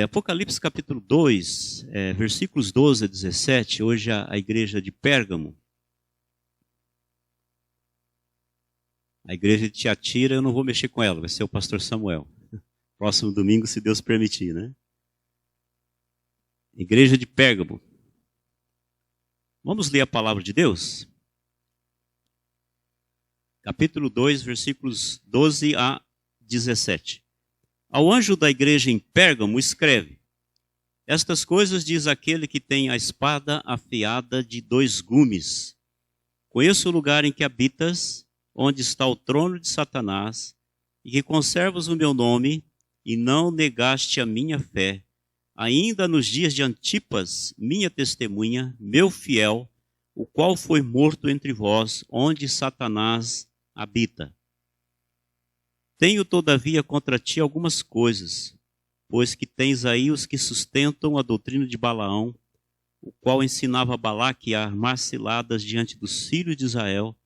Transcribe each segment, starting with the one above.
Apocalipse capítulo 2, versículos 12 a 17, hoje a igreja de Pérgamo. A igreja de Tiatira, eu não vou mexer com ela, vai ser o pastor Samuel. Próximo domingo, se Deus permitir, né? Igreja de Pérgamo. Vamos ler a palavra de Deus? Capítulo 2, versículos 12 a 17. Ao anjo da igreja em Pérgamo escreve: Estas coisas diz aquele que tem a espada afiada de 2 gumes. Conheço o lugar em que habitas, onde está o trono de Satanás, e que conservas o meu nome, e não negaste a minha fé, ainda nos dias de Antipas, minha testemunha, meu fiel, o qual foi morto entre vós, onde Satanás habita. Tenho, todavia, contra ti algumas coisas, pois que tens aí os que sustentam a doutrina de Balaão, o qual ensinava Balaque a armar ciladas diante dos filhos de Israel,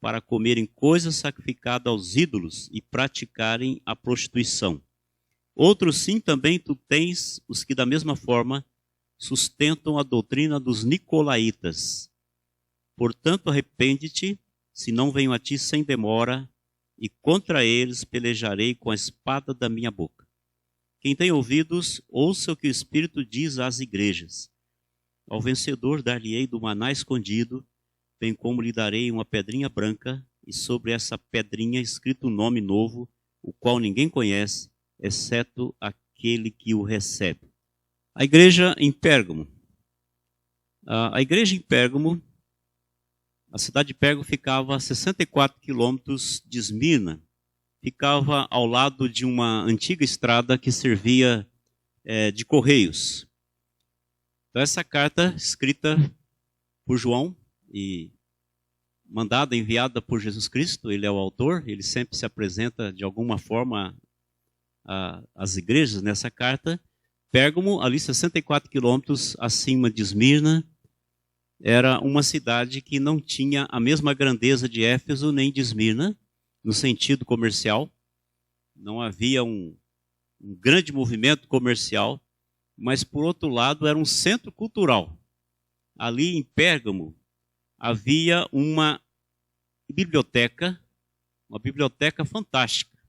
para comerem coisas sacrificadas aos ídolos e praticarem a prostituição. Outros sim também tu tens os que da mesma forma sustentam a doutrina dos nicolaítas. Portanto, arrepende-te, se não venho a ti sem demora, e contra eles pelejarei com a espada da minha boca. Quem tem ouvidos, ouça o que o Espírito diz às igrejas. Ao vencedor dar-lhe-ei do maná escondido, bem como lhe darei uma pedrinha branca, e sobre essa pedrinha escrito um nome novo, o qual ninguém conhece, exceto aquele que o recebe. A igreja em Pérgamo. A igreja em Pérgamo, a cidade de Pérgamo ficava a 64 quilômetros de Esmirna. Ficava ao lado de uma antiga estrada que servia de correios. Então essa carta, escrita por João e mandada, enviada por Jesus Cristo, ele é o autor, ele sempre se apresenta de alguma forma às igrejas nessa carta. Pérgamo, ali 64 quilômetros acima de Esmirna, era uma cidade que não tinha a mesma grandeza de Éfeso nem de Esmirna, no sentido comercial. Não havia um grande movimento comercial, mas, por outro lado, era um centro cultural. Ali em Pérgamo havia uma biblioteca fantástica.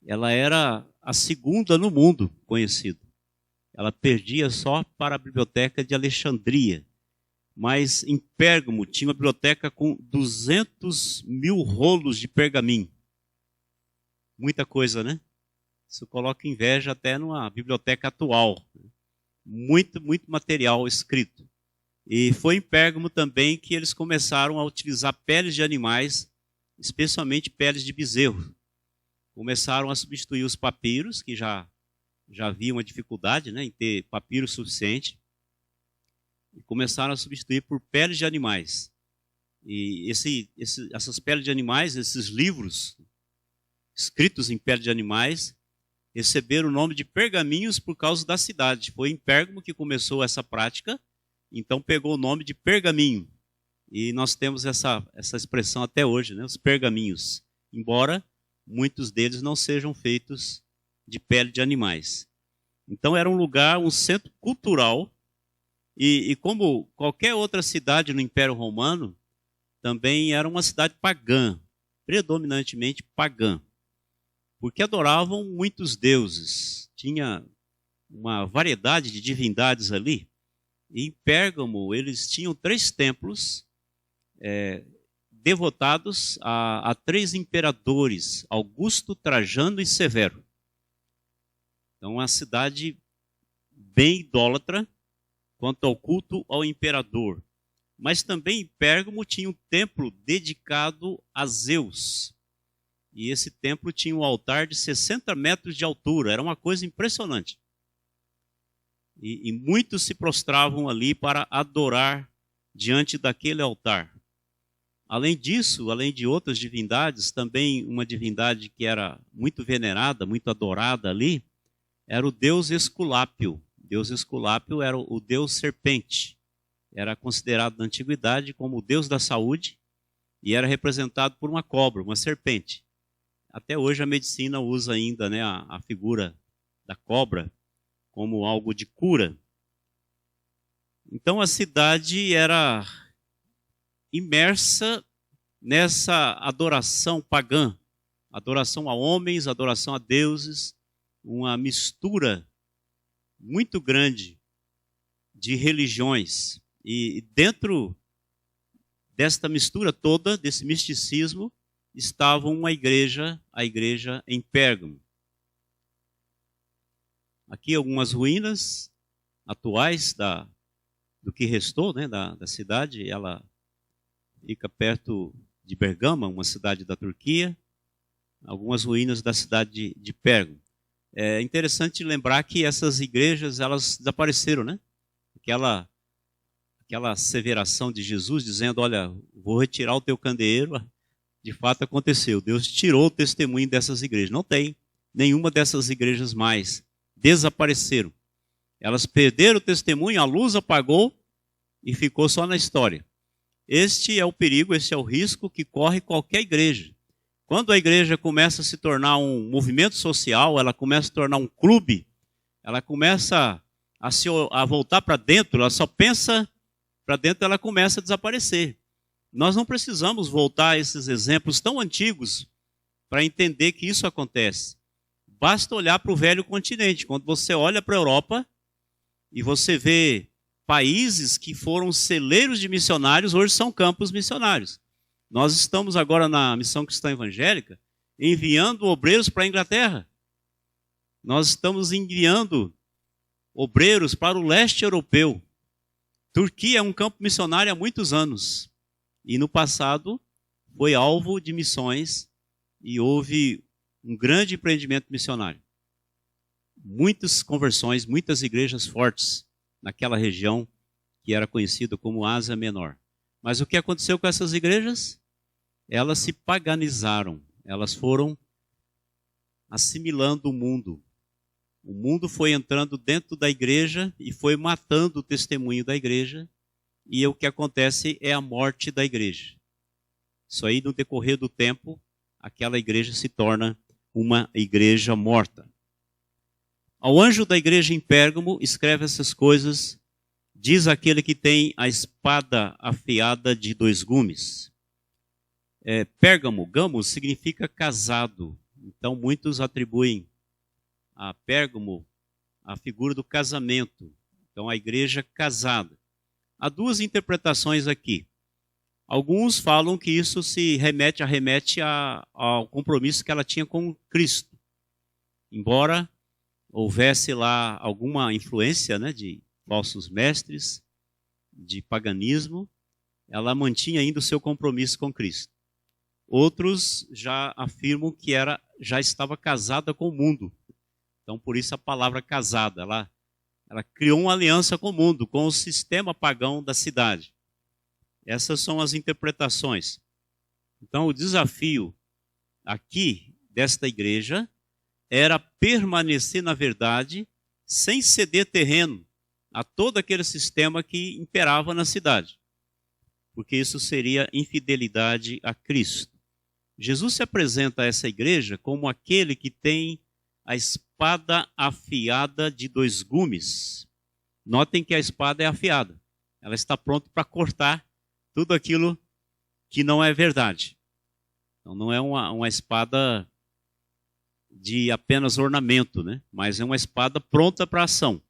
Ela era a segunda no mundo conhecida. Ela perdia só para a biblioteca de Alexandria. Mas em Pérgamo tinha uma biblioteca com 200 mil rolos de pergaminho. Muita coisa, né? Isso coloca inveja até numa biblioteca atual. Muito material escrito. E foi em Pérgamo também que eles começaram a utilizar peles de animais, especialmente peles de bezerro. Começaram a substituir os papiros, que já havia uma dificuldade, né, em ter papiro suficiente. E começaram a substituir por peles de animais. E essas peles de animais, esses livros escritos em pele de animais, receberam o nome de pergaminhos por causa da cidade. Foi em Pérgamo que começou essa prática, então pegou o nome de pergaminho. E nós temos essa expressão até hoje, né, os pergaminhos, embora muitos deles não sejam feitos de pele de animais. Então era um lugar, um centro cultural. E como qualquer outra cidade no Império Romano, também era uma cidade pagã, predominantemente pagã, porque adoravam muitos deuses. Tinha uma variedade de divindades ali. E em Pérgamo eles tinham 3 templos devotados a 3 imperadores, Augusto, Trajano e Severo. Então uma cidade bem idólatra quanto ao culto ao imperador. Mas também em Pérgamo tinha um templo dedicado a Zeus. E esse templo tinha um altar de 60 metros de altura. Era uma coisa impressionante. E muitos se prostravam ali para adorar diante daquele altar. Além disso, além de outras divindades, também uma divindade que era muito venerada, muito adorada ali, era o deus Esculápio. Deus Esculápio era o deus serpente. Era considerado na antiguidade como o deus da saúde e era representado por uma cobra, uma serpente. Até hoje a medicina usa ainda, né, a figura da cobra como algo de cura. Então a cidade era imersa nessa adoração pagã, adoração a homens, adoração a deuses, uma mistura muito grande de religiões. E dentro desta mistura toda, desse misticismo, estava a igreja em Pérgamo. Aqui algumas ruínas atuais do que restou, né, da cidade. Ela fica perto de Bergama, uma cidade da Turquia. Algumas ruínas da cidade de Pérgamo. É interessante lembrar que essas igrejas, elas desapareceram, né? Aquela asseveração de Jesus dizendo, olha, vou retirar o teu candeeiro, de fato aconteceu. Deus tirou o testemunho dessas igrejas. Não tem nenhuma dessas igrejas mais. Desapareceram. Elas perderam o testemunho, a luz apagou e ficou só na história. Este é o perigo, este é o risco que corre qualquer igreja. Quando a igreja começa a se tornar um movimento social, ela começa a se tornar um clube, ela começa a voltar para dentro, ela só pensa para dentro, ela começa a desaparecer. Nós não precisamos voltar a esses exemplos tão antigos para entender que isso acontece. Basta olhar para o velho continente. Quando você olha para a Europa e você vê países que foram celeiros de missionários, hoje são campos missionários. Nós estamos agora na Missão Cristã Evangélica enviando obreiros para a Inglaterra. Nós estamos enviando obreiros para o leste europeu. Turquia é um campo missionário há muitos anos. E no passado foi alvo de missões e houve um grande empreendimento missionário. Muitas conversões, muitas igrejas fortes naquela região que era conhecida como Ásia Menor. Mas o que aconteceu com essas igrejas? Elas se paganizaram, elas foram assimilando o mundo. O mundo foi entrando dentro da igreja e foi matando o testemunho da igreja. E o que acontece é a morte da igreja. Isso aí, no decorrer do tempo, aquela igreja se torna uma igreja morta. Ao anjo da igreja em Pérgamo, escreve essas coisas, diz aquele que tem a espada afiada de 2 gumes. Pérgamo, gamos, significa casado. Então, muitos atribuem a Pérgamo a figura do casamento. Então, a igreja casada. Há 2 interpretações aqui. Alguns falam que isso se arremete ao compromisso que ela tinha com Cristo. Embora houvesse lá alguma influência, né, de falsos mestres, de paganismo, ela mantinha ainda o seu compromisso com Cristo. Outros já afirmam que já estava casada com o mundo. Então, por isso a palavra casada. Ela criou uma aliança com o mundo, com o sistema pagão da cidade. Essas são as interpretações. Então, o desafio aqui desta igreja era permanecer na verdade, sem ceder terreno a todo aquele sistema que imperava na cidade. Porque isso seria infidelidade a Cristo. Jesus se apresenta a essa igreja como aquele que tem a espada afiada de 2 gumes. Notem que a espada é afiada. Ela está pronta para cortar tudo aquilo que não é verdade. Então não é uma espada de apenas ornamento, né? Mas é uma espada pronta para ação.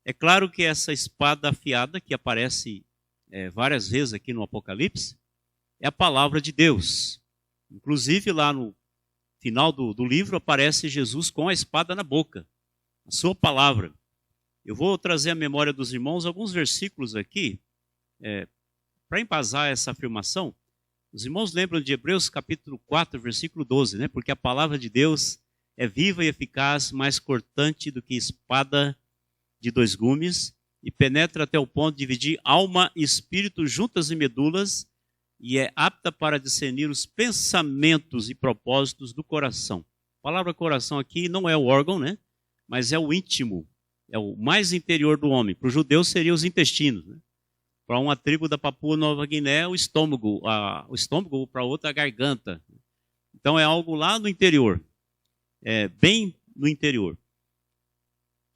É claro que essa espada afiada, que aparece várias vezes aqui no Apocalipse, é a palavra de Deus. Inclusive lá no final do livro aparece Jesus com a espada na boca, a sua palavra. Eu vou trazer à memória dos irmãos alguns versículos aqui, para embasar essa afirmação. Os irmãos lembram de Hebreus capítulo 4, versículo 12, né? Porque a palavra de Deus é viva e eficaz, mais cortante do que espada de 2 gumes, e penetra até o ponto de dividir alma e espírito, juntas e medulas, e é apta para discernir os pensamentos e propósitos do coração. A palavra coração aqui não é o órgão, né? Mas é o íntimo, é o mais interior do homem. Para os judeus seriam os intestinos, né? Para uma tribo da Papua Nova Guiné, o estômago, para outra a garganta. Então é algo lá no interior, bem no interior.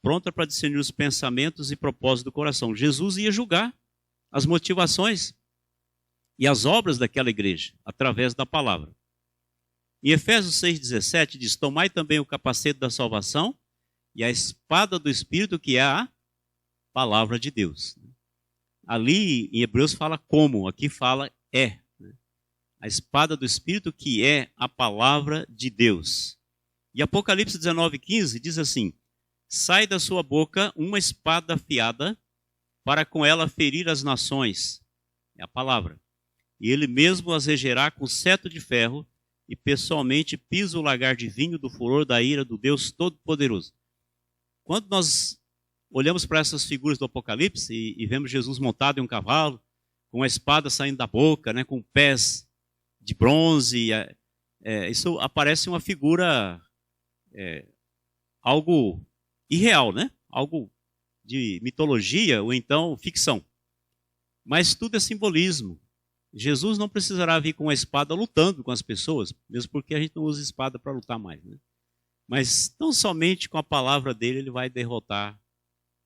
pronta para discernir os pensamentos e propósitos do coração. Jesus ia julgar as motivações e as obras daquela igreja, através da palavra. Em Efésios 6,17 diz: tomai também o capacete da salvação e a espada do Espírito, que é a palavra de Deus. Ali em Hebreus fala como, aqui fala é. A espada do Espírito, que é a palavra de Deus. E Apocalipse 19,15 diz assim: sai da sua boca uma espada afiada, para com ela ferir as nações. É a palavra. E ele mesmo as regerá com cetro de ferro, e pessoalmente pisa o lagar de vinho do furor da ira do Deus Todo-Poderoso. Quando nós olhamos para essas figuras do Apocalipse e vemos Jesus montado em um cavalo, com a espada saindo da boca, né, com pés de bronze, isso aparece uma figura, algo irreal, né? Algo de mitologia ou então ficção. Mas tudo é simbolismo. Jesus não precisará vir com a espada lutando com as pessoas, mesmo porque a gente não usa espada para lutar mais, né? Mas tão somente com a palavra dele ele vai derrotar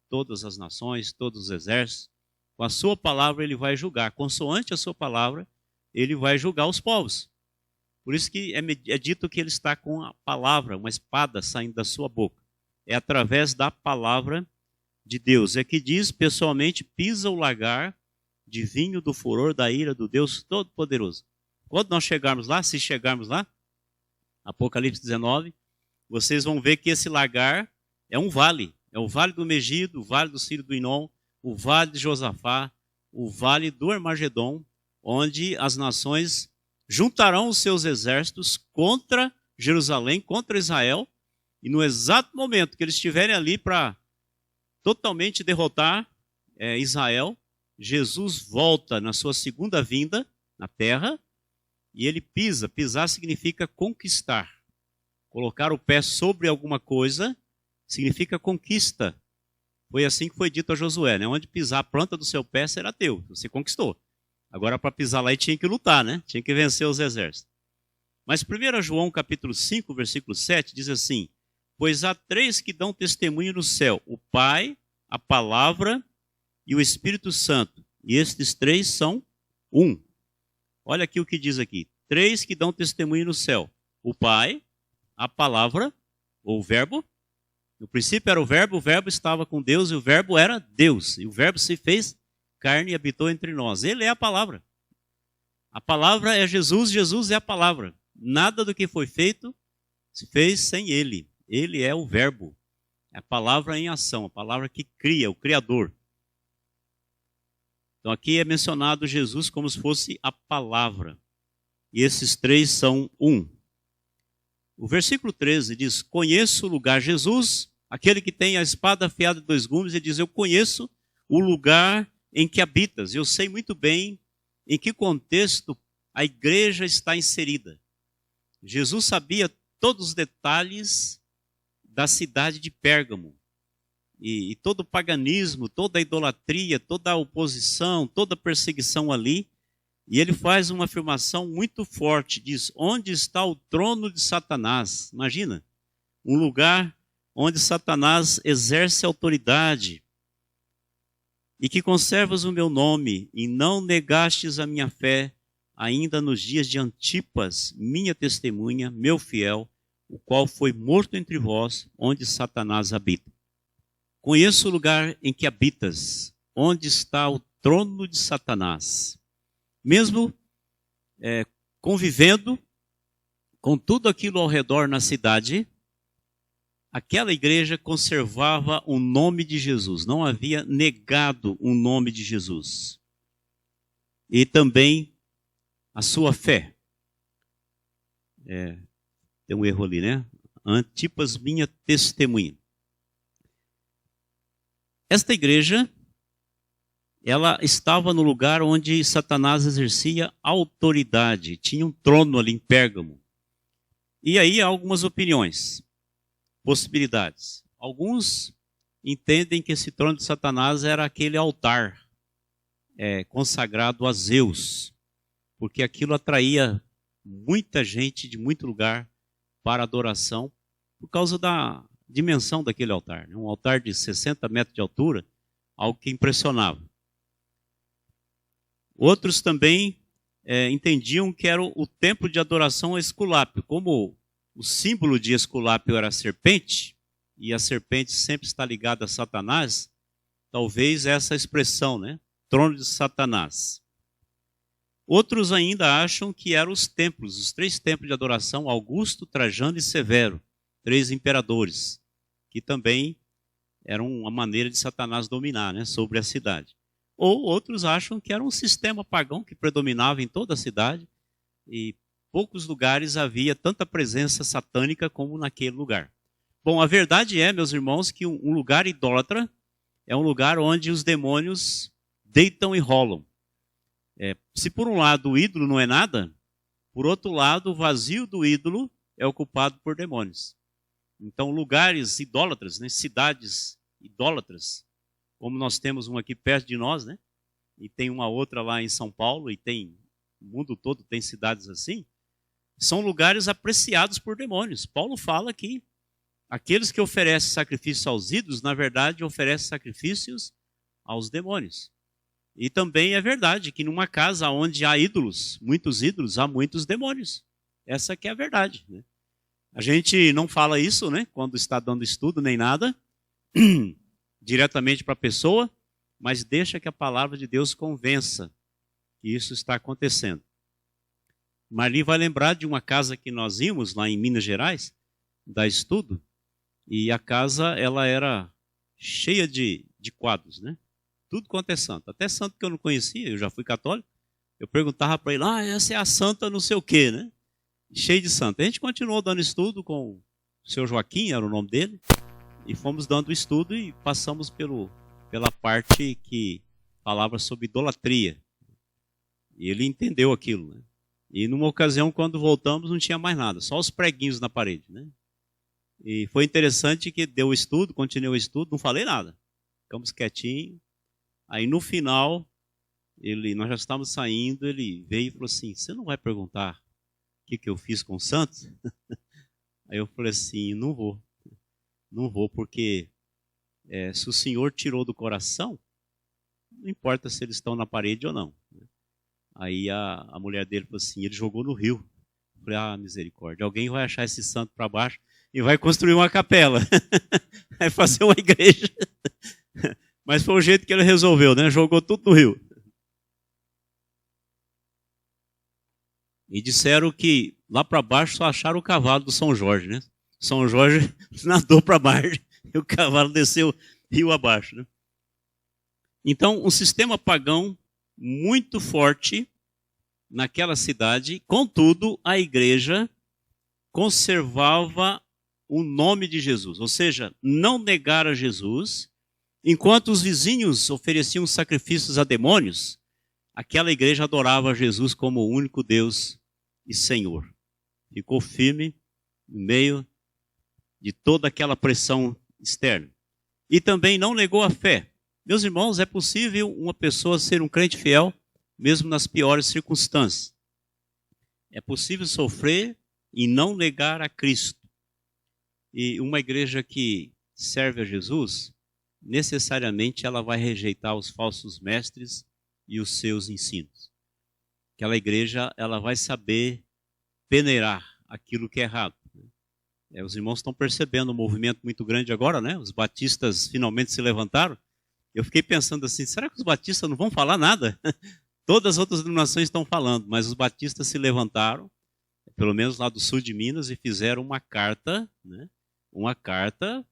todas as nações, todos os exércitos. Com a sua palavra ele vai julgar. Consoante a sua palavra, ele vai julgar os povos. Por isso que é dito que ele está com a palavra, uma espada saindo da sua boca. É através da palavra de Deus. É que diz, pessoalmente, pisa o lagar de vinho do furor da ira do Deus Todo-Poderoso. Quando nós chegarmos lá, se chegarmos lá, Apocalipse 19, vocês vão ver que esse lagar é um vale. É o vale do Megido, o vale do Ciro do Inom, o vale de Josafá, o vale do Armagedon, onde as nações juntarão os seus exércitos contra Jerusalém, contra Israel, e no exato momento que eles estiverem ali para totalmente derrotar Israel, Jesus volta na sua segunda vinda na terra e ele pisa. Pisar significa conquistar. Colocar o pé sobre alguma coisa significa conquista. Foi assim que foi dito a Josué, né? Onde pisar a planta do seu pé será teu. Você conquistou. Agora para pisar lá ele tinha que lutar, né? Tinha que vencer os exércitos. Mas 1 João capítulo 5, versículo 7 diz assim: pois há 3 que dão testemunho no céu, o Pai, a Palavra e o Espírito Santo. E estes 3 são um. Olha aqui o que diz aqui. 3 que dão testemunho no céu. O Pai, a Palavra, ou o Verbo. No princípio era o Verbo estava com Deus e o Verbo era Deus. E o Verbo se fez carne e habitou entre nós. Ele é a Palavra. A Palavra é Jesus, Jesus é a Palavra. Nada do que foi feito se fez sem Ele. Ele é o Verbo. É a palavra em ação, a palavra que cria, o Criador. Então aqui é mencionado Jesus como se fosse a palavra. E esses 3 são um. O versículo 13 diz: conheço o lugar. Jesus, aquele que tem a espada afiada de 2 gumes, ele diz: eu conheço o lugar em que habitas. Eu sei muito bem em que contexto a igreja está inserida. Jesus sabia todos os detalhes da cidade de Pérgamo. E todo o paganismo, toda a idolatria, toda a oposição, toda a perseguição ali. E ele faz uma afirmação muito forte, diz: onde está o trono de Satanás? Imagina, um lugar onde Satanás exerce autoridade. E que conservas o meu nome, e não negastes a minha fé, ainda nos dias de Antipas, minha testemunha, meu fiel, o qual foi morto entre vós, onde Satanás habita. Conheço o lugar em que habitas, onde está o trono de Satanás. Mesmo convivendo com tudo aquilo ao redor na cidade, aquela igreja conservava o nome de Jesus, não havia negado o nome de Jesus. E também a sua fé. Tem um erro ali, né? Antipas, minha testemunha. Esta igreja, ela estava no lugar onde Satanás exercia autoridade. Tinha um trono ali em Pérgamo. E aí há algumas opiniões, possibilidades. Alguns entendem que esse trono de Satanás era aquele altar consagrado a Zeus, porque aquilo atraía muita gente de muito lugar para adoração, por causa dimensão daquele altar, né? Um altar de 60 metros de altura, algo que impressionava. Outros também entendiam que era o templo de adoração a Esculápio. Como o símbolo de Esculápio era a serpente, e a serpente sempre está ligada a Satanás, talvez essa expressão, né? Trono de Satanás. Outros ainda acham que eram os templos, os 3 templos de adoração, Augusto, Trajano e Severo, 3 imperadores, que também eram uma maneira de Satanás dominar, né, sobre a cidade. Ou outros acham que era um sistema pagão que predominava em toda a cidade e poucos lugares havia tanta presença satânica como naquele lugar. Bom, a verdade é, meus irmãos, que um lugar idólatra é um lugar onde os demônios deitam e rolam. Se por um lado o ídolo não é nada, por outro lado o vazio do ídolo é ocupado por demônios. Então lugares idólatras, né, cidades idólatras, como nós temos uma aqui perto de nós, né? E tem uma outra lá em São Paulo, e tem, o mundo todo tem cidades assim, são lugares apreciados por demônios. Paulo fala que aqueles que oferecem sacrifícios aos ídolos, na verdade, oferecem sacrifícios aos demônios. E também é verdade que numa casa onde há ídolos, muitos ídolos, há muitos demônios. Essa que é a verdade, né? A gente não fala isso, né, quando está dando estudo nem nada, diretamente para a pessoa, mas deixa que a palavra de Deus convença que isso está acontecendo. Marli vai lembrar de uma casa que nós íamos lá em Minas Gerais, dar estudo, e a casa ela era cheia de quadros, né? Tudo quanto é santo. Até santo que eu não conhecia, eu já fui católico, eu perguntava para ele, essa é a santa não sei o quê, né? Cheio de santo. A gente continuou dando estudo com o seu Joaquim, era o nome dele, e fomos dando estudo e passamos pela parte que falava sobre idolatria. E ele entendeu aquilo, né? E numa ocasião, quando voltamos, não tinha mais nada, só os preguinhos na parede, né? E foi interessante que deu o estudo, continuei o estudo, não falei nada. Ficamos quietinhos. Aí no final, nós já estávamos saindo, ele veio e falou assim, você não vai perguntar o que eu fiz com o santo? Aí eu falei assim, não vou, porque se o Senhor tirou do coração, não importa se eles estão na parede ou não. Aí a mulher dele falou assim, ele jogou no rio. Eu falei, misericórdia, alguém vai achar esse santo para baixo e vai construir uma capela, vai fazer uma igreja. Mas foi o jeito que ele resolveu, né? Jogou tudo no rio. E disseram que lá para baixo só acharam o cavalo do São Jorge, né? São Jorge nadou para baixo e o cavalo desceu rio abaixo, né? Então, um sistema pagão muito forte naquela cidade, contudo, a igreja conservava o nome de Jesus, ou seja, não negaram a Jesus. Enquanto os vizinhos ofereciam sacrifícios a demônios, aquela igreja adorava Jesus como o único Deus e Senhor. Ficou firme no meio de toda aquela pressão externa. E também não negou a fé. Meus irmãos, é possível uma pessoa ser um crente fiel, mesmo nas piores circunstâncias. É possível sofrer e não negar a Cristo. E uma igreja que serve a Jesus, necessariamente ela vai rejeitar os falsos mestres e os seus ensinos. Aquela igreja, ela vai saber peneirar aquilo que é errado. Os irmãos estão percebendo um movimento muito grande agora, né? Os batistas finalmente se levantaram. Eu fiquei pensando assim, será que os batistas não vão falar nada? Todas as outras denominações estão falando, mas os batistas se levantaram, pelo menos lá do sul de Minas, e fizeram uma carta, né? Uma carta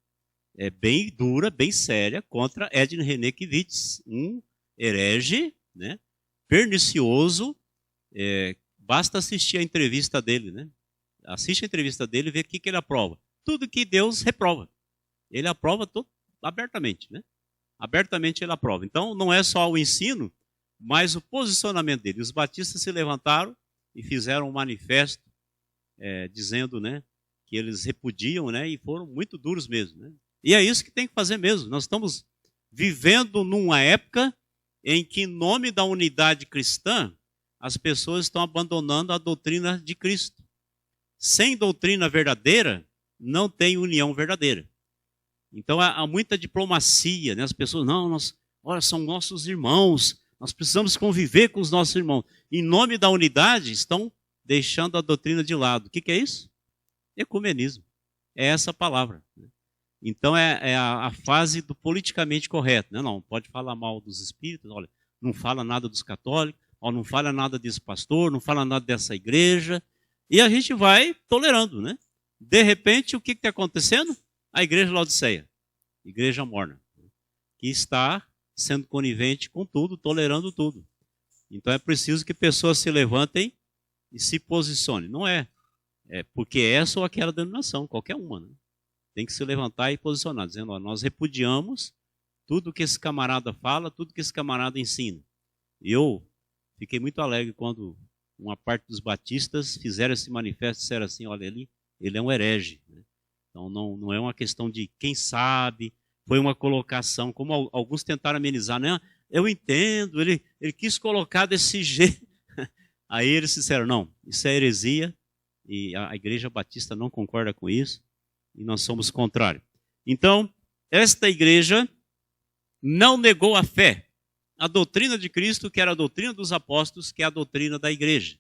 bem dura, bem séria, contra Edn René Kivitz, um herege, né? Pernicioso. Basta assistir a entrevista dele, né? Assiste a entrevista dele e vê o que ele aprova. Tudo que Deus reprova. Ele aprova abertamente, né? Abertamente ele aprova. Então não é só o ensino, mas o posicionamento dele. Os batistas se levantaram e fizeram um manifesto dizendo, né, que eles repudiam, né, e foram muito duros mesmo, né? E é isso que tem que fazer mesmo. Nós estamos vivendo numa época em que, em nome da unidade cristã, as pessoas estão abandonando a doutrina de Cristo. Sem doutrina verdadeira, não tem união verdadeira. Então há muita diplomacia, né? As pessoas, não, olha, são nossos irmãos, nós precisamos conviver com os nossos irmãos. Em nome da unidade, estão deixando a doutrina de lado. O que é isso? Ecumenismo. É essa a palavra. Então é a fase do politicamente correto. Né? Não pode falar mal dos espíritos, olha, não fala nada dos católicos, ó, não fala nada desse pastor, não fala nada dessa igreja. E a gente vai tolerando, né? De repente, o que está acontecendo? A igreja Laodiceia, igreja morna, que está sendo conivente com tudo, tolerando tudo. Então é preciso que pessoas se levantem e se posicionem. Não é porque essa ou aquela denominação, qualquer uma, né? Tem que se levantar e posicionar, dizendo, ó, nós repudiamos tudo que esse camarada fala, tudo que esse camarada ensina. Eu fiquei muito alegre quando uma parte dos batistas fizeram esse manifesto e disseram assim, olha, ele é um herege. Né? Então não é uma questão de quem sabe, foi uma colocação, como alguns tentaram amenizar, né? Eu entendo, ele quis colocar desse jeito. Aí eles disseram, não, isso é heresia, e a igreja batista não concorda com isso, e nós somos contrários. Então, esta igreja não negou a fé, a doutrina de Cristo, que era a doutrina dos apóstolos, que é a doutrina da igreja.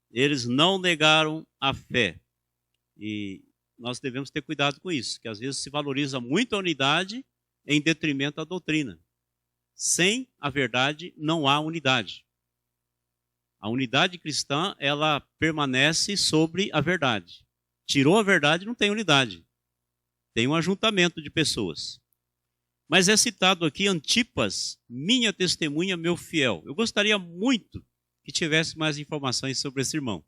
Eles não negaram a fé. E nós devemos ter cuidado com isso, que às vezes se valoriza muito a unidade em detrimento da doutrina. Sem a verdade não há unidade. A unidade cristã, ela permanece sobre a verdade. Tirou a verdade, não tem unidade. Tem um ajuntamento de pessoas. Mas é citado aqui Antipas, minha testemunha, meu fiel. Eu gostaria muito que tivesse mais informações sobre esse irmão.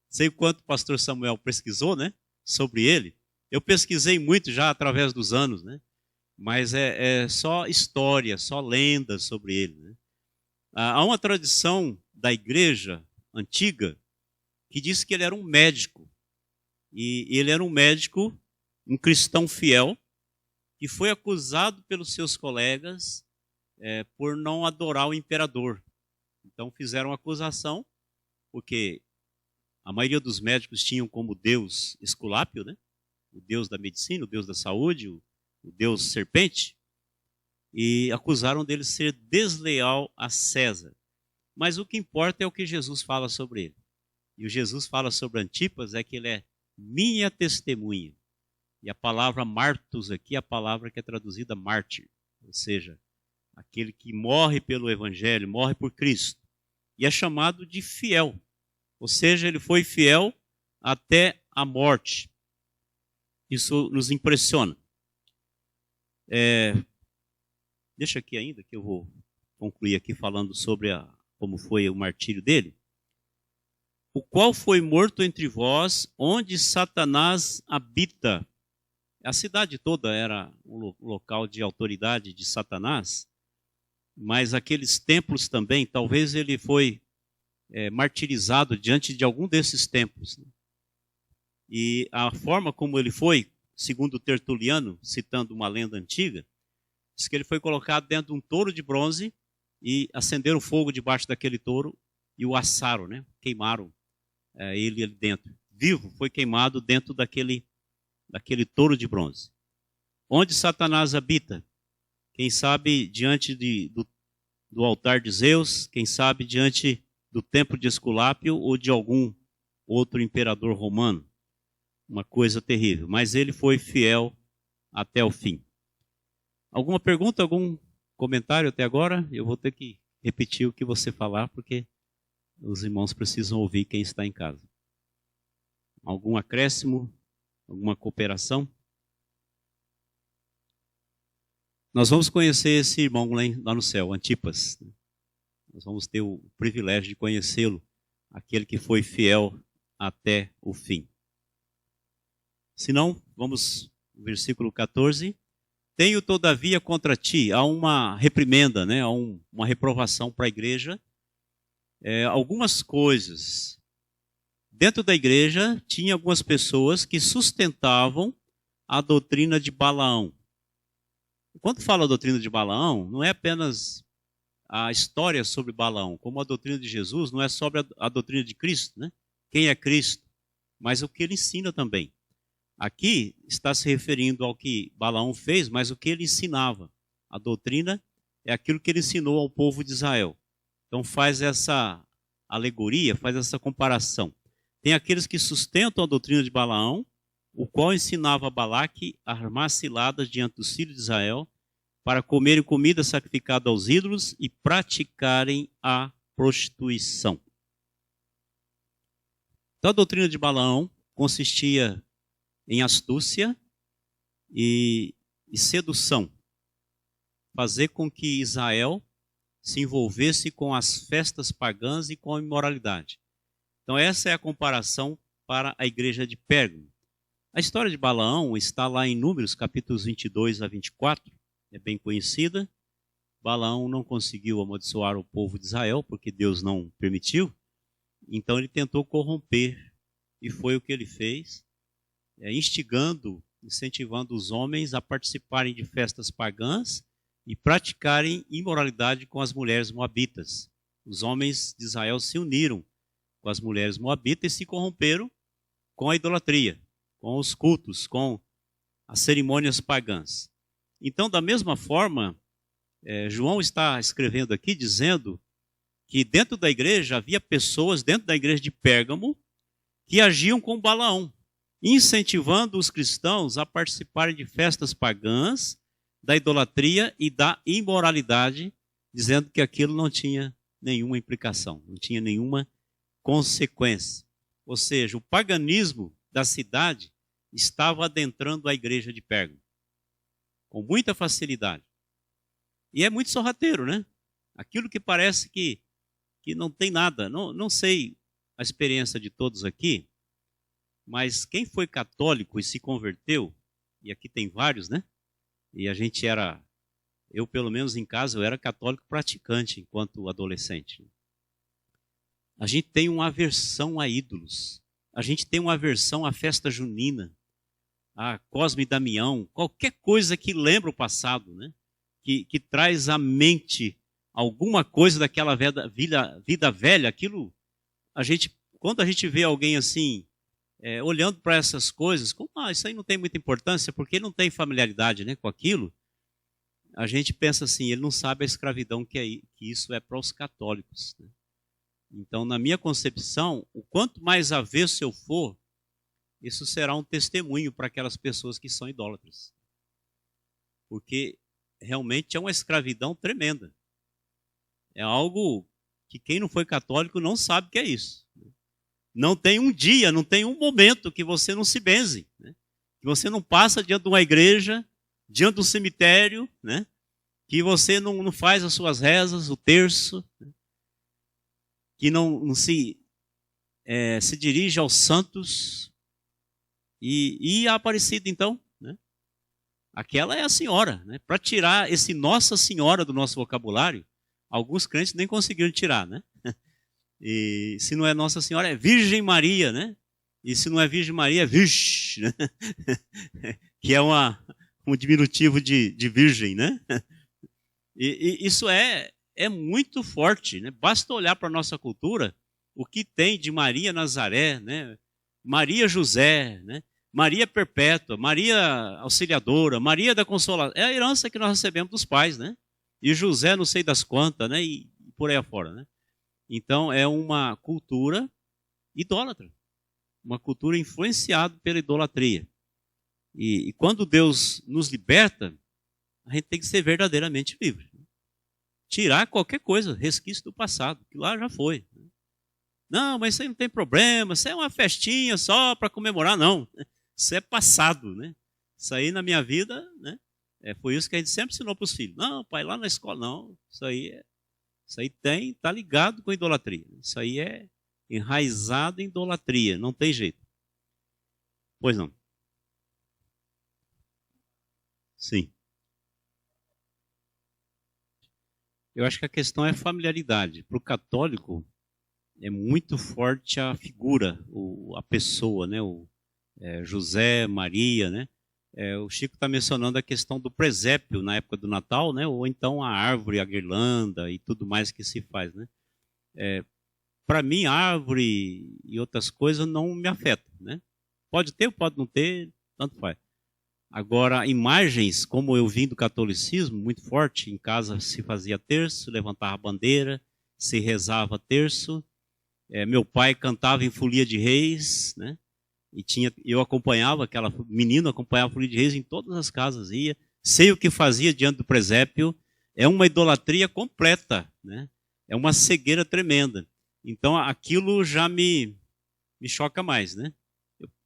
Sei o quanto o pastor Samuel pesquisou, né, sobre ele. Eu pesquisei muito já através dos anos, né? Mas é só história, só lendas sobre ele. Né? Há uma tradição da igreja antiga que diz que ele era um médico. E ele era um médico, um cristão fiel, que foi acusado pelos seus colegas por não adorar o imperador. Então fizeram acusação, porque a maioria dos médicos tinham como deus Esculápio, né? O deus da medicina, o deus da saúde, o deus serpente, e acusaram dele ser desleal a César. Mas o que importa é o que Jesus fala sobre ele. E o Jesus fala sobre Antipas é que ele é minha testemunha. E a palavra martus aqui é a palavra que é traduzida mártir, ou seja, aquele que morre pelo evangelho, morre por Cristo. E é chamado de fiel, ou seja, ele foi fiel até a morte. Isso nos impressiona. Deixa aqui ainda, que eu vou concluir aqui falando sobre como foi o martírio dele. O qual foi morto entre vós, onde Satanás habita. A cidade toda era um local de autoridade de Satanás, mas aqueles templos também, talvez ele foi martirizado diante de algum desses templos. Né? E a forma como ele foi, segundo Tertuliano, citando uma lenda antiga, diz que ele foi colocado dentro de um touro de bronze e acenderam fogo debaixo daquele touro e o assaram, né? Queimaram ele ali dentro. Vivo, foi queimado dentro daquele touro de bronze. Onde Satanás habita? Quem sabe diante do altar de Zeus, quem sabe diante do templo de Esculápio ou de algum outro imperador romano. Uma coisa terrível. Mas ele foi fiel até o fim. Alguma pergunta, algum comentário até agora? Eu vou ter que repetir o que você falar, porque os irmãos precisam ouvir quem está em casa. Algum acréscimo? Alguma cooperação? Nós vamos conhecer esse irmão lá no céu, Antipas. Nós vamos ter o privilégio de conhecê-lo, aquele que foi fiel até o fim. Se não, vamos no versículo 14. Tenho todavia contra ti, há uma reprimenda, né? Há uma reprovação para a igreja. Algumas coisas. Dentro da igreja, tinha algumas pessoas que sustentavam a doutrina de Balaão. Quando fala a doutrina de Balaão, não é apenas a história sobre Balaão, como a doutrina de Jesus não é sobre a doutrina de Cristo, né? Quem é Cristo, mas o que ele ensina também. Aqui está se referindo ao que Balaão fez, mas o que ele ensinava. A doutrina é aquilo que ele ensinou ao povo de Israel. Então faz essa alegoria, faz essa comparação. Tem aqueles que sustentam a doutrina de Balaão, o qual ensinava a Balaque a armar ciladas diante dos filhos de Israel para comerem comida sacrificada aos ídolos e praticarem a prostituição. Então a doutrina de Balaão consistia em astúcia e sedução. Fazer com que Israel se envolvesse com as festas pagãs e com a imoralidade. Então essa é a comparação para a igreja de Pérgamo. A história de Balaão está lá em Números, capítulos 22 a 24, é bem conhecida. Balaão não conseguiu amaldiçoar o povo de Israel, porque Deus não permitiu. Então ele tentou corromper, e foi o que ele fez, instigando, incentivando os homens a participarem de festas pagãs e praticarem imoralidade com as mulheres moabitas. Os homens de Israel se uniram com as mulheres moabitas e se corromperam com a idolatria, com os cultos, com as cerimônias pagãs. Então, da mesma forma, João está escrevendo aqui dizendo que dentro da igreja havia pessoas, dentro da igreja de Pérgamo, que agiam com Balaão, incentivando os cristãos a participarem de festas pagãs, da idolatria e da imoralidade, dizendo que aquilo não tinha nenhuma implicação, não tinha nenhuma consequência. Ou seja, o paganismo da cidade estava adentrando a igreja de Pérgamo, com muita facilidade. E é muito sorrateiro, né? Aquilo que parece que não tem nada. Não sei a experiência de todos aqui, mas quem foi católico e se converteu, e aqui tem vários, né? E a gente eu pelo menos em casa, eu era católico praticante enquanto adolescente. A gente tem uma aversão a ídolos. A gente tem uma aversão à festa junina, a Cosme e Damião, qualquer coisa que lembra o passado, né? Que traz à mente alguma coisa daquela vida velha, aquilo, quando a gente vê alguém assim, olhando para essas coisas, como isso aí não tem muita importância, porque ele não tem familiaridade, né, com aquilo, a gente pensa assim, ele não sabe a escravidão que isso é para os católicos, né? Então, na minha concepção, o quanto mais avesso eu for, isso será um testemunho para aquelas pessoas que são idólatras. Porque realmente é uma escravidão tremenda. É algo que quem não foi católico não sabe o que é isso. Não tem um dia, não tem um momento que você não se benze, né? Que você não passa diante de uma igreja, diante de um cemitério, né? Que você não faz as suas rezas, o terço, né? Que não se dirige aos santos. E a Aparecida, então, né? Aquela é a senhora, né? Para tirar esse Nossa Senhora do nosso vocabulário, alguns crentes nem conseguiram tirar, né? E se não é Nossa Senhora, é Virgem Maria, né? E se não é Virgem Maria, é Vish, né? Que é um diminutivo de virgem, né? E isso é muito forte, né? Basta olhar para a nossa cultura, o que tem de Maria Nazaré, né? Maria José, né? Maria Perpétua, Maria Auxiliadora, Maria da Consolação. É a herança que nós recebemos dos pais, né? E José não sei das quantas, né? E por aí afora, né? Então é uma cultura idólatra, uma cultura influenciada pela idolatria. E quando Deus nos liberta, a gente tem que ser verdadeiramente livre. Tirar qualquer coisa, resquício do passado, que lá já foi. Não, mas isso aí não tem problema, isso é uma festinha só para comemorar, não. Isso é passado, né? Isso aí na minha vida, né? Foi isso que a gente sempre ensinou para os filhos. Não, pai, lá na escola, não. Isso aí está ligado com idolatria. Isso aí é enraizado em idolatria, não tem jeito. Pois não. Sim. Eu acho que a questão é familiaridade. Para o católico, é muito forte a figura, a pessoa, né? José, Maria, né? O Chico está mencionando a questão do presépio na época do Natal, né? Ou então a árvore, a guirlanda e tudo mais que se faz, né? Para mim, a árvore e outras coisas não me afetam, né? Pode ter ou pode não ter, tanto faz. Agora, imagens, como eu vim do catolicismo, muito forte, em casa se fazia terço, levantava a bandeira, se rezava terço. Meu pai cantava em folia de reis, né? E eu acompanhava, menino acompanhava a folia de reis em todas as casas, ia, sei o que fazia diante do presépio, é uma idolatria completa, né? É uma cegueira tremenda. Então aquilo já me choca mais, né?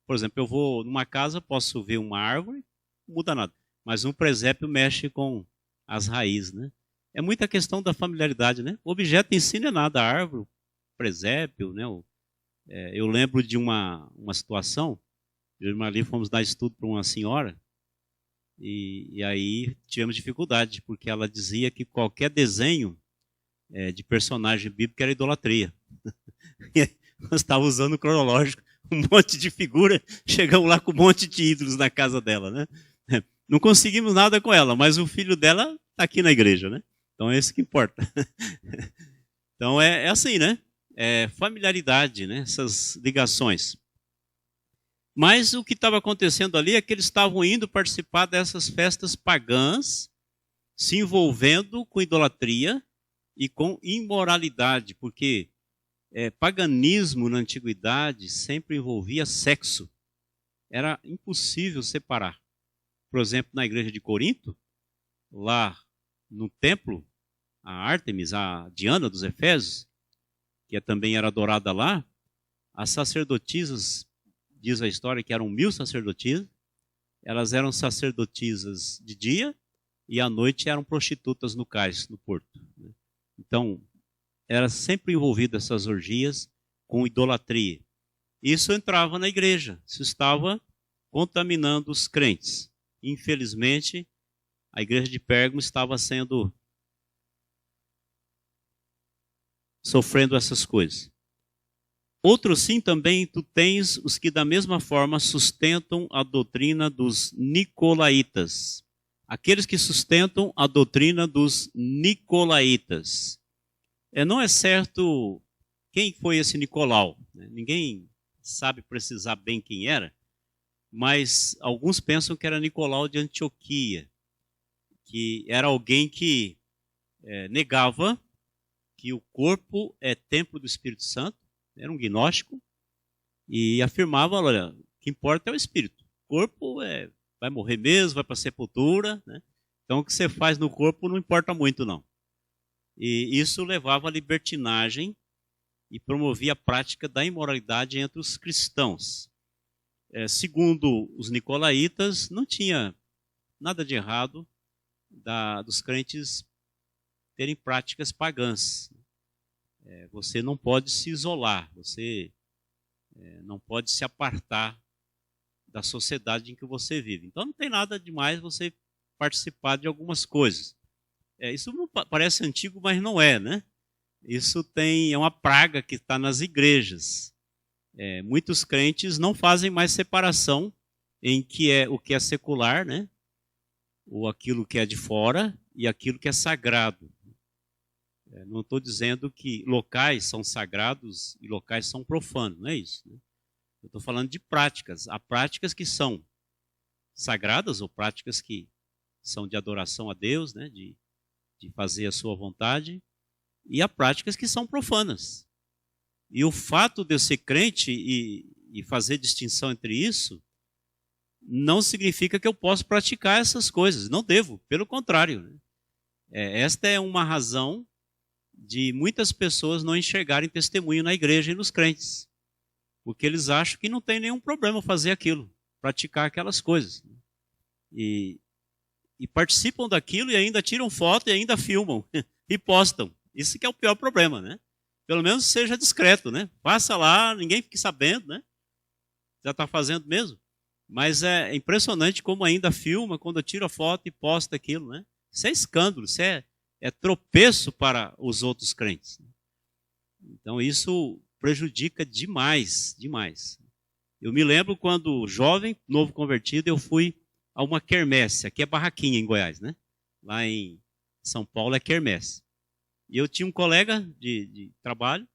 Por exemplo, eu vou numa casa, posso ver uma árvore, não muda nada, mas um presépio mexe com as raízes, né? É muita questão da familiaridade, né? O objeto em si não é nada, a árvore, o presépio, né? Eu lembro de uma situação, eu e Marli fomos dar estudo para uma senhora, e aí tivemos dificuldade, porque ela dizia que qualquer desenho de personagem bíblico era idolatria. Nós estávamos usando o cronológico, um monte de figura, chegamos lá com um monte de ídolos na casa dela, né? Não conseguimos nada com ela, mas o filho dela está aqui na igreja, né? Então é isso que importa. Então é assim, né? Familiaridade, né? Essas ligações. Mas o que estava acontecendo ali é que eles estavam indo participar dessas festas pagãs, se envolvendo com idolatria e com imoralidade, porque paganismo na antiguidade sempre envolvia sexo. Era impossível separar. Por exemplo, na igreja de Corinto, lá no templo, a Ártemis, a Diana dos Efésios, que também era adorada lá, as sacerdotisas, diz a história que eram 1000 sacerdotisas, elas eram sacerdotisas de dia e à noite eram prostitutas no cais, no porto. Então, era sempre envolvido essas orgias com idolatria. Isso entrava na igreja, isso estava contaminando os crentes. Infelizmente, a igreja de Pérgamo estava sofrendo essas coisas. Outro sim também, tu tens os que da mesma forma sustentam a doutrina dos nicolaítas. Aqueles que sustentam a doutrina dos nicolaítas. Não é certo quem foi esse Nicolau. Ninguém sabe precisar bem quem era, mas alguns pensam que era Nicolau de Antioquia, que era alguém que negava que o corpo é templo do Espírito Santo, era um gnóstico, e afirmava, olha, o que importa é o espírito. O corpo vai morrer mesmo, vai para a sepultura, né? Então o que você faz no corpo não importa muito, não. E isso levava à libertinagem e promovia a prática da imoralidade entre os cristãos. Segundo os nicolaítas, não tinha nada de errado dos crentes terem práticas pagãs. Você não pode se isolar, você não pode se apartar da sociedade em que você vive. Então não tem nada demais você participar de algumas coisas. Isso não parece antigo, mas não é, né? Isso é uma praga que está nas igrejas. Muitos crentes não fazem mais separação em o que é secular, né? Ou aquilo que é de fora e aquilo que é sagrado. Não estou dizendo que locais são sagrados e locais são profanos, não é isso, né? Eu estou falando de práticas. Há práticas que são sagradas ou práticas que são de adoração a Deus, né? De fazer a sua vontade, e há práticas que são profanas. E o fato de eu ser crente e fazer distinção entre isso não significa que eu possa praticar essas coisas. Não devo, pelo contrário, né? Esta é uma razão de muitas pessoas não enxergarem testemunho na igreja e nos crentes, porque eles acham que não tem nenhum problema fazer aquilo, praticar aquelas coisas. E participam daquilo e ainda tiram foto e ainda filmam e postam. Isso que é o pior problema, né? Pelo menos seja discreto, né? Passa lá, ninguém fique sabendo, né? Já está fazendo mesmo. Mas é impressionante como ainda filma quando tira foto e posta aquilo, né? Isso é escândalo, isso é tropeço para os outros crentes. Então isso prejudica demais, demais. Eu me lembro quando jovem, novo convertido, eu fui a uma quermesse, aqui é barraquinha em Goiás, né? Lá em São Paulo é quermesse. E eu tinha um colega de trabalho,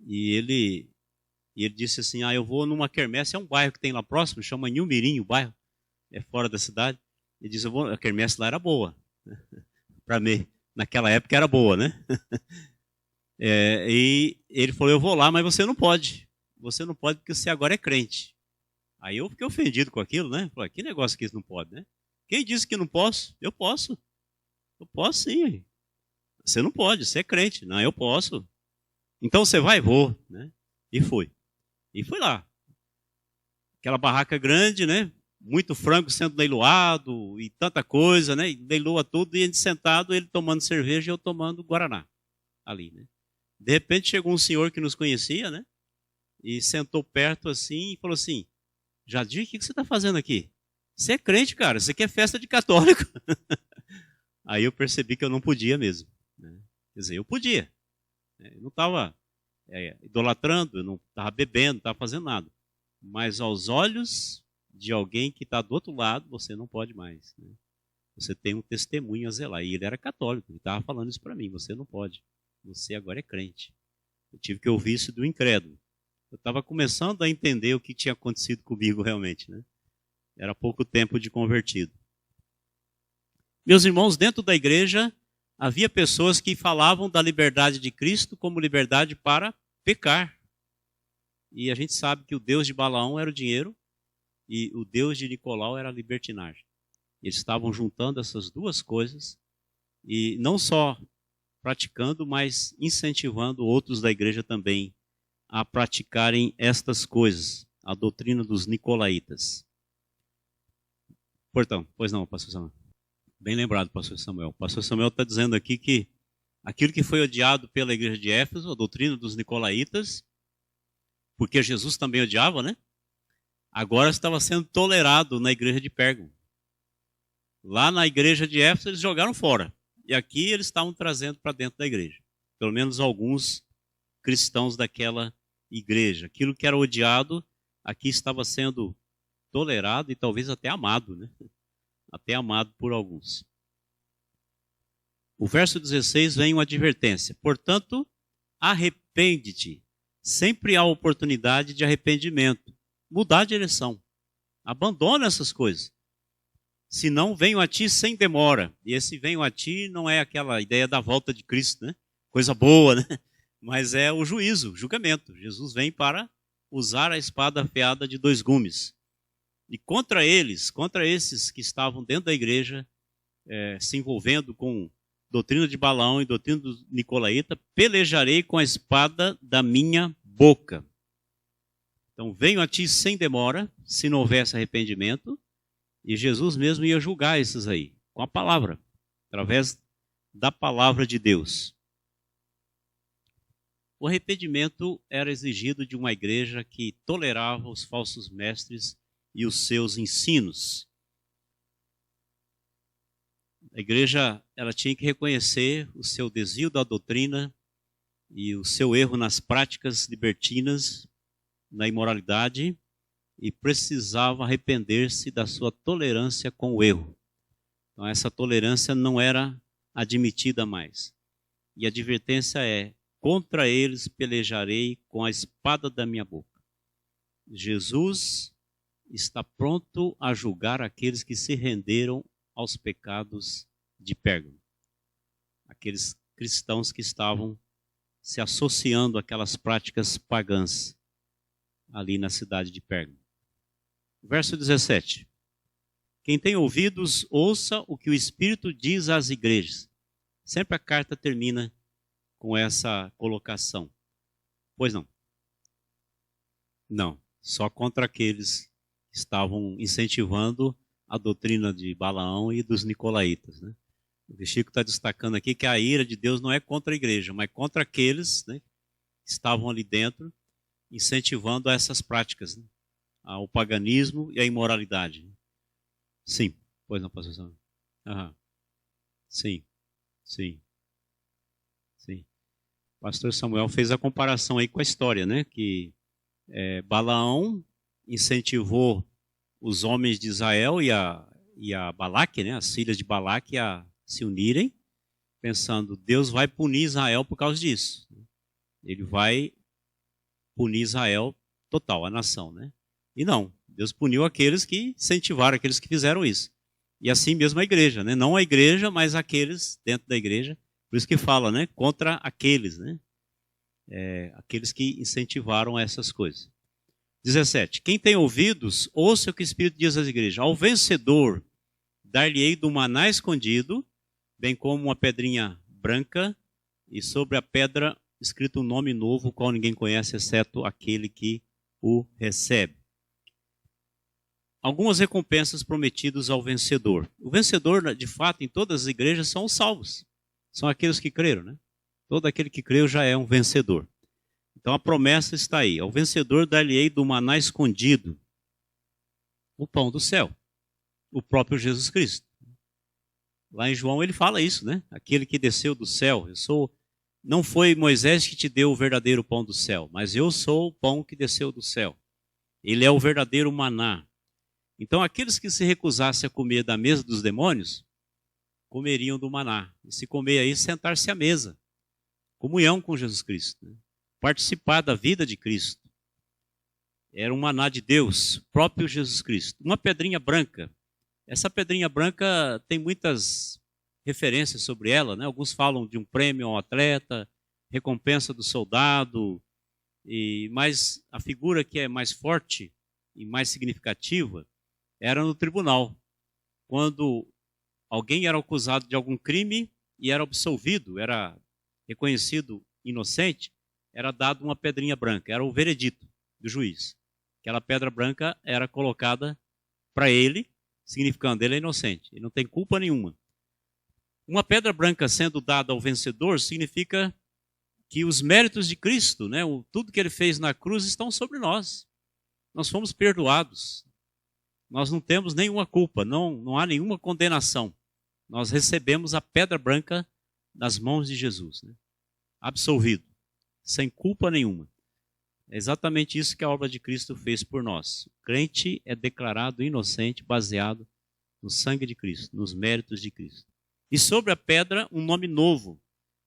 e ele E ele disse assim, eu vou numa quermesse, é um bairro que tem lá próximo, chama Nhumirim, o bairro, é fora da cidade. Ele disse, a quermesse lá era boa. Para mim, naquela época era boa, né? E ele falou, eu vou lá, mas você não pode. Você não pode porque você agora é crente. Aí eu fiquei ofendido com aquilo, né? Falei, que negócio que isso não pode, né? Quem disse que não posso? Eu posso. Eu posso sim. Você não pode, você é crente. Não, eu posso. Então você vai? Vou. Né? E fui. E fui lá. Aquela barraca grande, né? Muito frango sendo leiloado e tanta coisa, né? E leiloa tudo e a gente sentado, ele tomando cerveja e eu tomando guaraná. Ali, né? De repente chegou um senhor que nos conhecia, né? E sentou perto assim e falou assim, Jadir, o que você está fazendo aqui? Você é crente, cara, você quer festa de católico. Aí eu percebi que eu não podia mesmo. Né? Quer dizer, eu podia. Eu não estava idolatrando, eu não estava bebendo, não estava fazendo nada. Mas aos olhos de alguém que está do outro lado, você não pode mais. Né? Você tem um testemunho a zelar. E ele era católico, ele estava falando isso para mim, você não pode. Você agora é crente. Eu tive que ouvir isso do incrédulo. Eu estava começando a entender o que tinha acontecido comigo realmente. Né? Era pouco tempo de convertido. Meus irmãos, dentro da igreja, havia pessoas que falavam da liberdade de Cristo como liberdade para pecar. E a gente sabe que o Deus de Balaão era o dinheiro e o Deus de Nicolau era a libertinagem. Eles estavam juntando essas duas coisas e não só praticando, mas incentivando outros da igreja também a praticarem estas coisas, a doutrina dos nicolaítas. Portanto, pois não, pastor Samuel. Bem lembrado, pastor Samuel. O pastor Samuel está dizendo aqui que aquilo que foi odiado pela igreja de Éfeso, a doutrina dos nicolaítas, porque Jesus também odiava, né? Agora estava sendo tolerado na igreja de Pérgamo. Lá na igreja de Éfeso eles jogaram fora. E aqui eles estavam trazendo para dentro da igreja. Pelo menos alguns cristãos daquela igreja. Aquilo que era odiado, aqui estava sendo tolerado e talvez até amado, né? Até amado por alguns. O verso 16 vem uma advertência. Portanto, arrepende-te. Sempre há oportunidade de arrependimento. Mudar a direção. Abandona essas coisas. Senão venho a ti sem demora. E esse venho a ti não é aquela ideia da volta de Cristo, né? Coisa boa, né? Mas é o juízo, o julgamento. Jesus vem para usar a espada afiada de dois gumes. E contra eles, contra esses que estavam dentro da igreja, se envolvendo com doutrina de Balaão e doutrina do Nicolaíta, pelejarei com a espada da minha boca. Então, venho a ti sem demora, se não houvesse arrependimento, e Jesus mesmo ia julgar esses aí, com a palavra, através da palavra de Deus. O arrependimento era exigido de uma igreja que tolerava os falsos mestres e os seus ensinos. A igreja ela tinha que reconhecer o seu desvio da doutrina e o seu erro nas práticas libertinas, na imoralidade, e precisava arrepender-se da sua tolerância com o erro. Então essa tolerância não era admitida mais. E a advertência é, contra eles pelejarei com a espada da minha boca. Jesus está pronto a julgar aqueles que se renderam aos pecados de Pérgamo. Aqueles cristãos que estavam se associando àquelas práticas pagãs ali na cidade de Pérgamo. Verso 17. Quem tem ouvidos, ouça o que o Espírito diz às igrejas. Sempre a carta termina com essa colocação. Pois não. Não, só contra aqueles que estavam incentivando a doutrina de Balaão e dos nicolaítas. Né? O Chico está destacando aqui que a ira de Deus não é contra a igreja, mas contra aqueles, né, que estavam ali dentro, incentivando essas práticas, né? O paganismo e a imoralidade. Sim, pois não, pastor Samuel. Sim. O pastor Samuel fez a comparação aí com a história, né? Que Balaão incentivou os homens de Israel e a Balaque, né? As filhas de Balaque a se unirem, pensando, Deus vai punir Israel por causa disso. Ele vai punir Israel total, a nação, né? E não, Deus puniu aqueles que incentivaram, aqueles que fizeram isso. E assim mesmo a igreja, né? Não a igreja, mas aqueles dentro da igreja. Por isso que fala, né? Contra aqueles, né? Aqueles que incentivaram essas coisas. 17. Quem tem ouvidos, ouça o que o Espírito diz às igrejas. Ao vencedor, dar-lhe-ei do maná escondido, bem como uma pedrinha branca, e sobre a pedra escrito um nome novo, qual ninguém conhece, exceto aquele que o recebe. Algumas recompensas prometidas ao vencedor. O vencedor, de fato, em todas as igrejas são os salvos. São aqueles que creram, né? Todo aquele que creu já é um vencedor. Então a promessa está aí. Ao vencedor dar-lhe-ei do maná escondido, o pão do céu, o próprio Jesus Cristo. Lá em João ele fala isso, né? Aquele que desceu do céu. Não foi Moisés que te deu o verdadeiro pão do céu, mas eu sou o pão que desceu do céu. Ele é o verdadeiro maná. Então aqueles que se recusassem a comer da mesa dos demônios, comeriam do maná. E se comer aí, sentar-se à mesa. Comunhão com Jesus Cristo. Né? Participar da vida de Cristo. Era um maná de Deus, próprio Jesus Cristo. Uma pedrinha branca. Essa pedrinha branca tem muitas referências sobre ela, né? Alguns falam de um prêmio ao atleta, recompensa do soldado, mas a figura que é mais forte e mais significativa era no tribunal. Quando alguém era acusado de algum crime e era absolvido, era reconhecido inocente, era dado uma pedrinha branca, era o veredito do juiz. Aquela pedra branca era colocada para ele, significando ele é inocente, ele não tem culpa nenhuma. Uma pedra branca sendo dada ao vencedor significa que os méritos de Cristo, né, tudo que ele fez na cruz estão sobre nós. Nós fomos perdoados. Nós não temos nenhuma culpa, não há nenhuma condenação. Nós recebemos a pedra branca das mãos de Jesus, né? Absolvido, sem culpa nenhuma. É exatamente isso que a obra de Cristo fez por nós. O crente é declarado inocente baseado no sangue de Cristo, nos méritos de Cristo. E sobre a pedra, um nome novo.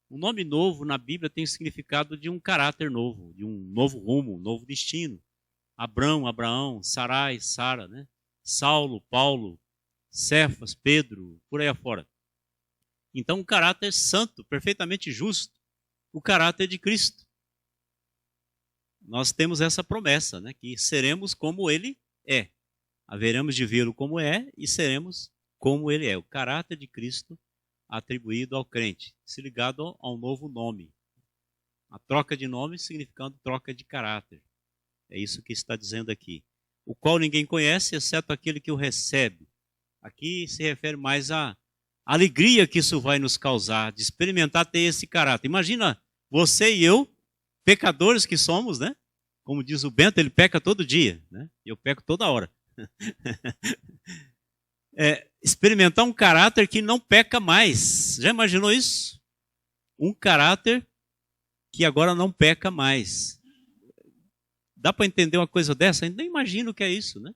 Um nome novo na Bíblia tem o significado de um caráter novo, de um novo rumo, um novo destino. Abrão, Abraão, Sarai, Sara, né? Saulo, Paulo, Cefas, Pedro, por aí afora. Então, um caráter santo, perfeitamente justo, o caráter de Cristo. Nós temos essa promessa, né, que seremos como Ele é. Haveremos de vê-lo como é e seremos como Ele é. O caráter de Cristo atribuído ao crente, se ligado a um novo nome. A troca de nome significando troca de caráter. É isso que está dizendo aqui. O qual ninguém conhece, exceto aquele que o recebe. Aqui se refere mais à alegria que isso vai nos causar, de experimentar ter esse caráter. Imagina você e eu, pecadores que somos, né? Como diz o Bento, ele peca todo dia, né? Eu peco toda hora. Experimentar um caráter que não peca mais. Já imaginou isso? Um caráter que agora não peca mais. Dá para entender uma coisa dessa? A gente nem imagina o que é isso, né?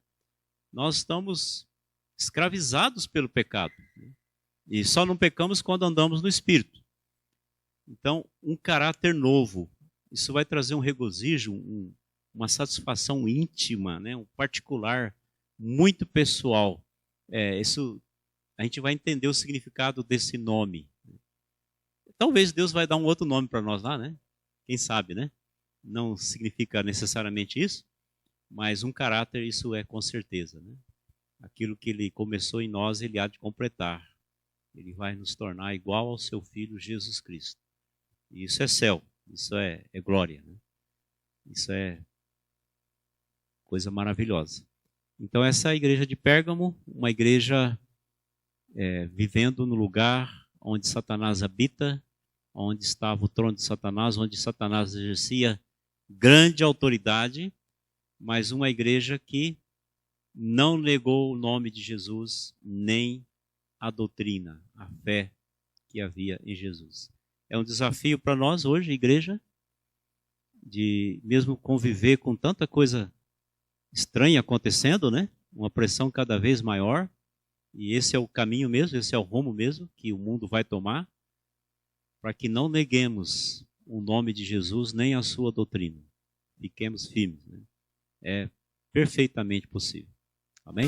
Nós estamos escravizados pelo pecado. E só não pecamos quando andamos no Espírito. Então, um caráter novo. Isso vai trazer um regozijo, uma satisfação íntima, né? Um particular, muito pessoal. Isso a gente vai entender o significado desse nome. Talvez Deus vai dar um outro nome para nós lá, né? Quem sabe, né? Não significa necessariamente isso, mas um caráter isso é com certeza, né? Aquilo que Ele começou em nós, Ele há de completar. Ele vai nos tornar igual ao seu Filho Jesus Cristo. E isso é céu, isso é glória, né? Isso é coisa maravilhosa. Então essa é a igreja de Pérgamo, uma igreja vivendo no lugar onde Satanás habita, onde estava o trono de Satanás, onde Satanás exercia grande autoridade, mas uma igreja que não negou o nome de Jesus, nem a doutrina, a fé que havia em Jesus. É um desafio para nós hoje, igreja, de mesmo conviver com tanta coisa estranha acontecendo, né? Uma pressão cada vez maior, e esse é o caminho mesmo, esse é o rumo mesmo que o mundo vai tomar, para que não neguemos o nome de Jesus nem a sua doutrina. Fiquemos firmes, né? É perfeitamente possível. Amém?